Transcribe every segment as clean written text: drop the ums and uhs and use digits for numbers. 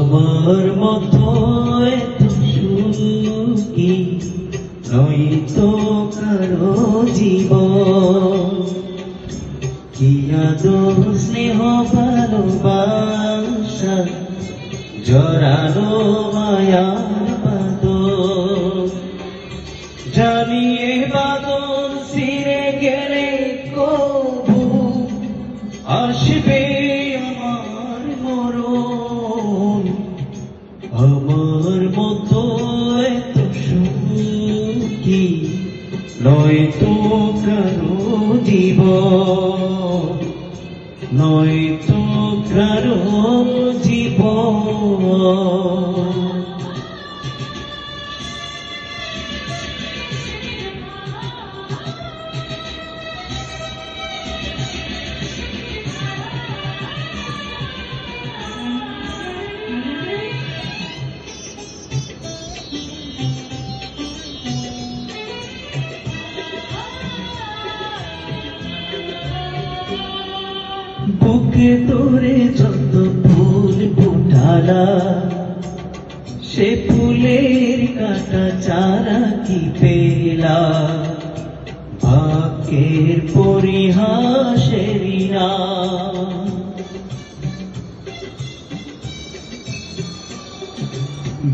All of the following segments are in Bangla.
আমার মতো এত সুখী নয়তো কারো জীবন। কি আদর স্নেহ ভালোবাসা জড়ানো মায়ার বাঁধন। জানি এ বাঁধন ছিঁড়ে গেলে কবু আসবে আমার মরণ। আমার মতো এত সুখী নয়তো কারো জীবন, নয়তো কারো জীবন। বুকে তোরে যত ফুল ফুটালা, সে ফুলের কাটা চারা কি পেলা। ভাগ্যের পরিহাসেরই না,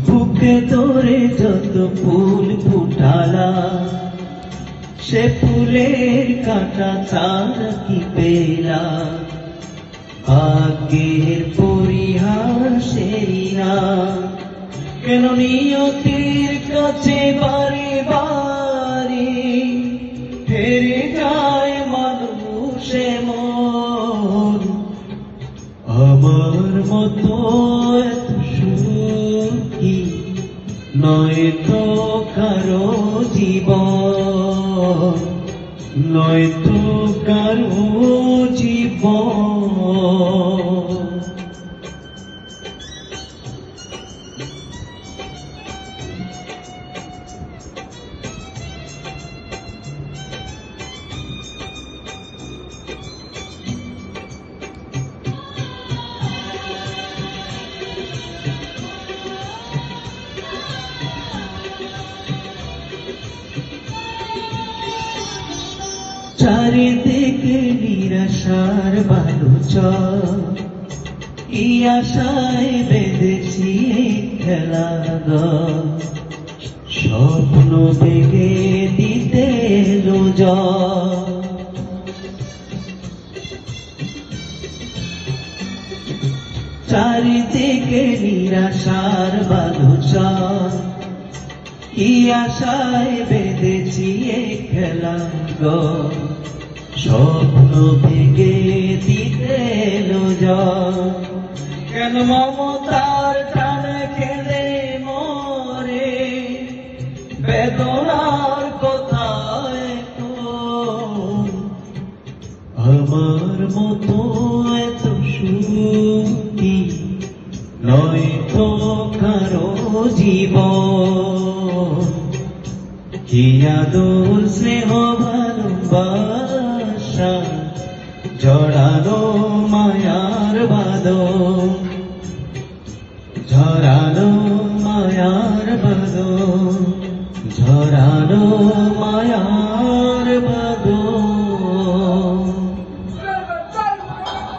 বুকে তোরে যত ফুল ফুটালা, সে ফুলের কাটা চারা কি পেলা। ভাগ্যের পরিহাসেরই না, কেন নিয়তির কাছে বারে বারে হেরে যায় মানুষে মন। আমার মতো এত সুখী নয়তো কারো জীবন, নয়তো কারো জীবন। চারিদিকে নিরাশার বালুচর, এই আশায় বেঁধেছি খেলা ঘর। স্বপ্ন ভেঙে দিতে এলো ঝড়, চারিদিকে নিরাশার বালুচর, কি আশায় বেঁধেছি খেলা ঘর। স্বপ্ন ভেঙে দিতে এলো ঝড়, কেন মমতার টানে খেলে মরে বেদনার কোথায় তো। আমার মতো এত সুখী নয়তো কারো জীবন। কি আদর স্নেহ ভালোবাসা জড়ানো মায়ার বাঁধন, ঝরানো মায়ার বাঁধন, ঝরানো মায়ার